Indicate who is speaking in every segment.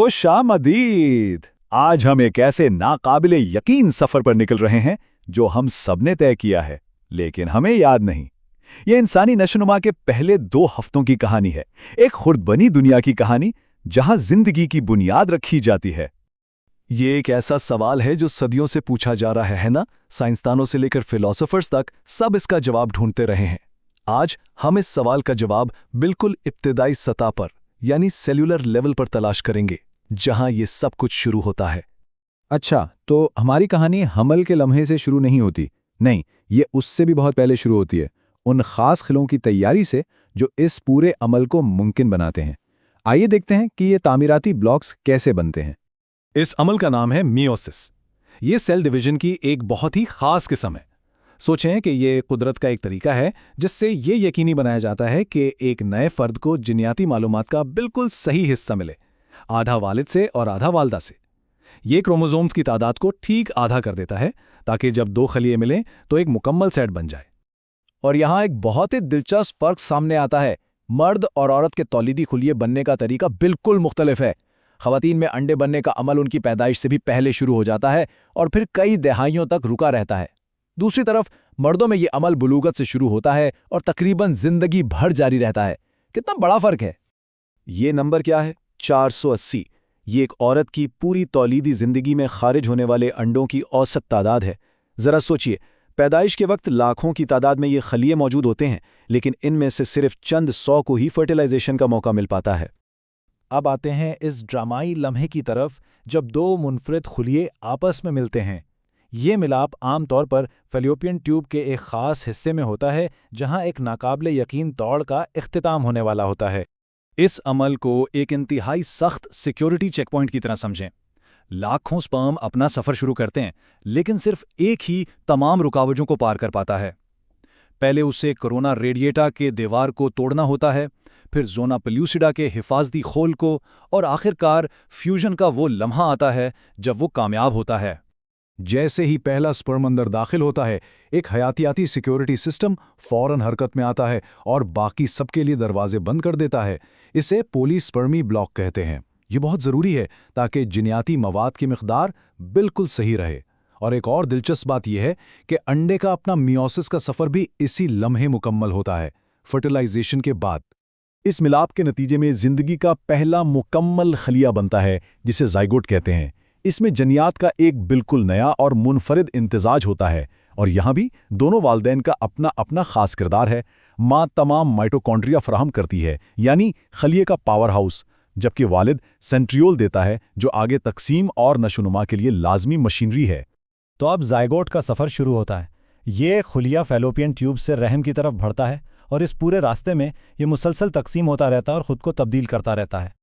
Speaker 1: खुश आमदीद। आज हम एक ऐसे नाकाबिले यकीन सफर पर निकल रहे हैं जो हम सबने तय किया है, लेकिन हमें याद नहीं। यह इंसानी नशोनुमा के पहले 2 हफ्तों की कहानी है, एक खुर्द-बनी दुनिया की कहानी जहां जिंदगी की बुनियाद रखी जाती है। ये एक ऐसा सवाल है जो सदियों से पूछा जा रहा है ना? साइंसदानों से लेकर फिलोसोफर्स तक सब इसका जवाब ढूंढते रहे हैं। आज हम इस सवाल का जवाब बिल्कुल इब्तिदाई सतह पर यानी सेल्यूलर लेवल पर तलाश करेंगे, जहां ये सब कुछ शुरू होता है।
Speaker 2: अच्छा, तो हमारी कहानी हमल के लम्हे से शुरू नहीं होती। नहीं, ये उससे भी बहुत पहले शुरू होती है, उन खास खिलों की तैयारी से जो इस पूरे अमल को मुमकिन बनाते हैं। आइए देखते हैं कि ये तामीराती ब्लॉक्स कैसे बनते हैं।
Speaker 1: इस अमल का नाम है मियोसिस। ये सेल डिवीजन की एक बहुत ही खास किस्म है। सोचें कि ये कुदरत का एक तरीका है जिससे ये यकीनी बनाया जाता है कि एक नए फर्द को जिनियाती मालूमात का बिल्कुल सही हिस्सा मिले, आधा वालिद से और आधा वालदा से। ये क्रोमोसोम्स की तादाद को ठीक आधा कर देता है ताकि जब 2 खलिए मिलें तो एक मुकम्मल सेट बन जाए।
Speaker 2: और यहाँ एक बहुत ही दिलचस्प फर्क सामने आता है। मर्द और औरत के तौलीदी खुलिये बनने का तरीका बिल्कुल मुख्तलिफ है। ख़वातीन में अंडे बनने का अमल उनकी पैदाइश से भी पहले शुरू हो जाता है और फिर कई दहाइयों तक रुका रहता है। दूसरी तरफ मर्दों में ये अमल बुलूगत से शुरू होता है और तकरीबन जिंदगी भर जारी रहता है। कितना बड़ा फर्क है।
Speaker 1: ये नंबर क्या है? 480। ये एक औरत की पूरी तौलीदी जिंदगी में खारिज होने वाले अंडों की औसत तादाद है। जरा सोचिए, पैदाइश के वक्त लाखों की तादाद में ये खलिए मौजूद होते हैं, लेकिन इनमें से सिर्फ चंद 100 को ही फर्टिलाइजेशन का मौका मिल पाता है।
Speaker 2: अब आते हैं इस ड्रामाई लम्हे की तरफ जब 2 मुनफरिद खुलिये आपस में मिलते हैं। ये मिलाप आम तौर पर फैलोपियन ट्यूब के एक ख़ास हिस्से में होता है जहां एक नाकाबिले यकीन दौड़ का इख्तिताम होने वाला होता है।
Speaker 1: इस अमल को एक इंतहाई सख्त सिक्योरिटी चेकपॉइंट की तरह समझें। लाखों स्पर्म अपना सफ़र शुरू करते हैं, लेकिन सिर्फ एक ही तमाम रुकावटों को पार कर पाता है। पहले उसे कोरोना रेडिएटा के दीवार को तोड़ना होता है, फिर जोना पेल्यूसिडा के हिफाजती खोल को, और आखिरकार फ्यूजन का वो लम्हा आता है जब वो कामयाब होता है। जैसे ही पहला स्पर्म अंदर दाखिल होता है, एक हयातियाती सिक्योरिटी सिस्टम फौरन हरकत में आता है और बाकी सबके लिए दरवाजे बंद कर देता है। इसे पोलीस्पर्मी ब्लॉक कहते हैं। ये बहुत ज़रूरी है ताकि जिनियाती मवाद की मिक़दार बिल्कुल सही रहे। और एक और दिलचस्प बात यह है कि अंडे का अपना मियोसिस का सफ़र भी इसी लम्हे मुकम्मल होता है, फर्टिलाइजेशन के बाद। इस मिलाप के नतीजे में ज़िंदगी का पहला मुकम्मल खलिया बनता है, जिसे ज़ाइगोट कहते हैं। इसमें जनियात का एक बिल्कुल नया और मुनफरिद इम्तिजाज होता है, और यहाँ भी दोनों वालदैन का अपना अपना खास किरदार है। माँ तमाम माइटोकॉन्ड्रिया फराहम करती है, यानी खलिए का पावर हाउस, जबकि वालिद सेंट्रियोल देता है जो आगे तकसीम और नशोनुमा के लिए लाजमी मशीनरी है।
Speaker 2: तो अब ज़ाइगोट का सफ़र शुरू होता है। ये खुलिया फैलोपियन ट्यूब से रहम की तरफ बढ़ता है और इस पूरे रास्ते में ये मुसलसल तकसीम होता रहता है और ख़ुद को तब्दील करता रहता है।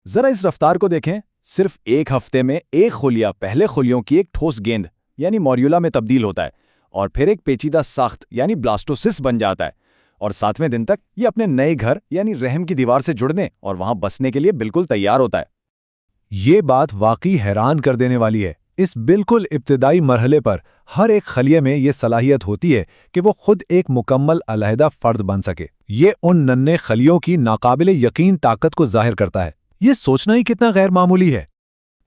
Speaker 1: ज़रा इस रफ्तार को देखें। सिर्फ एक हफ्ते में एक खुलिया पहले खुलियों की एक ठोस गेंद यानी मॉर्यूला में तब्दील होता है, और फिर एक पेचीदा साख्त यानी ब्लास्टोसिस बन जाता है, और 7वें दिन तक ये अपने नए घर यानी रहम की दीवार से जुड़ने और वहां बसने के लिए बिल्कुल तैयार होता है।
Speaker 2: ये बात वाकई हैरान कर देने वाली है। इस बिल्कुल इब्तिदाई मरहले पर हर एक खलिये में ये सलाहियत होती है कि वो खुद एक मुकम्मल अलहदा फ़र्द बन सके। ये उन नन्हे खलियों की नाकाबिले यकीन ताकत को जाहिर करता है। ये सोचना ही कितना गैर मामूली है।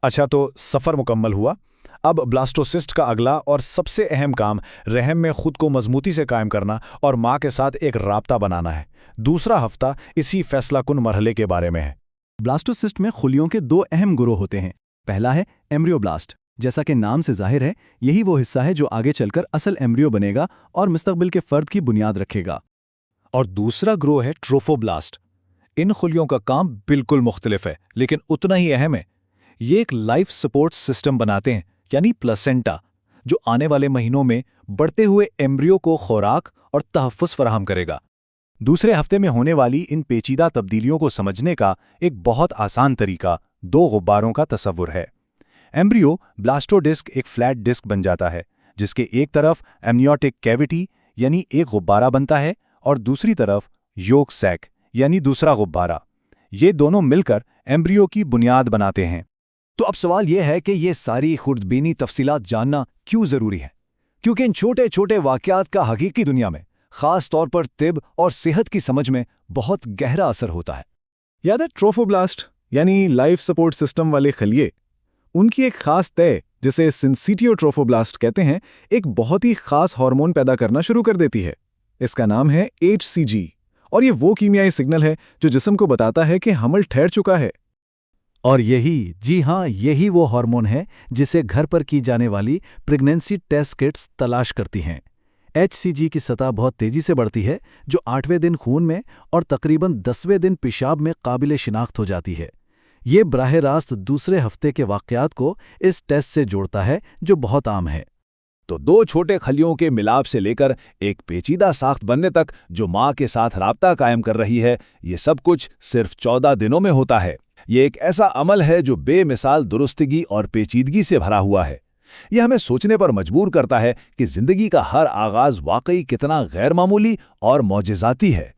Speaker 1: अच्छा, तो सफ़र मुकम्मल हुआ। अब ब्लास्टोसिस्ट का अगला और सबसे अहम काम रहम में खुद को मजबूती से कायम करना और माँ के साथ एक राब्ता बनाना है। दूसरा हफ्ता इसी फैसलाकुन मरहले के बारे में है।
Speaker 3: ब्लास्टोसिस्ट में खुलियों के 2 अहम गुरोह होते हैं। पहला है एम्ब्रियोब्लास्ट। जैसा कि नाम से जाहिर है, यही वो हिस्सा है जो आगे चलकर असल एम्ब्रियो बनेगा और मुस्तकबिल के फ़र्द की बुनियाद रखेगा।
Speaker 1: और दूसरा ग्रोह है ट्रोफोब्लास्ट। इन खुलियों का काम बिल्कुल मुख्तलिफ है, लेकिन उतना ही अहम है। ये एक लाइफ सपोर्ट सिस्टम बनाते हैं, यानी प्लेसेंटा, जो आने वाले महीनों में बढ़ते हुए एम्ब्रियो को खुराक और तहफ़्फ़ुज़ फराहम करेगा। दूसरे हफ्ते में होने वाली इन पेचीदा तब्दीलियों को समझने का एक बहुत आसान तरीका 2 गुब्बारों का तसव्वुर है। एम्ब्रियो ब्लास्टोडिस्क एक फ्लैट डिस्क बन जाता है, जिसके एक तरफ एमनियोटिक कैविटी यानी एक गुब्बारा बनता है और दूसरी तरफ योक सैक यानी दूसरा गुब्बारा। ये दोनों मिलकर एम्ब्रियो की बुनियाद बनाते हैं।
Speaker 3: तो अब सवाल यह है कि ये सारी खुर्दबीनी तफसीलात जानना क्यों ज़रूरी है? क्योंकि इन छोटे छोटे वाक़यात का हकीकी दुनिया में, ख़ास तौर पर तिब और सेहत की समझ में बहुत गहरा असर होता है।
Speaker 2: याद है ट्रोफोब्लास्ट
Speaker 3: यानी लाइफ सपोर्ट सिस्टम वाले खलिए, उनकी एक खास तय, जिसे सिंसिटियोट्रोफोब्लास्ट कहते हैं, एक बहुत ही खास हार्मोन पैदा करना शुरू कर देती है। इसका नाम है HCG, और ये वो कीमियाई सिग्नल है जो जिस्म को बताता है कि हमल ठहर चुका है।
Speaker 2: और जी हाँ, यही वो हार्मोन है जिसे घर पर की जाने वाली प्रेगनेंसी टेस्ट किट्स तलाश करती हैं। HCG की सतह बहुत तेजी से बढ़ती है, जो 8वें दिन खून में और तकरीबन 10वें दिन पेशाब में काबिल शिनाख्त हो जाती है। ये बराह रास्त दूसरे हफ्ते के वाक़यात को इस टेस्ट से जोड़ता है, जो बहुत आम है।
Speaker 1: तो दो छोटे खलियों के मिलाप से लेकर एक पेचीदा साख्त बनने तक जो माँ के साथ राब्ता कायम कर रही है, ये सब कुछ सिर्फ 14 दिनों में होता है। ये एक ऐसा अमल है जो बेमिसाल दुरुस्तगी और पेचीदगी से भरा हुआ है। यह हमें सोचने पर मजबूर करता है कि जिंदगी का हर आगाज वाकई कितना गैर मामूली और मौजिज़ाती है।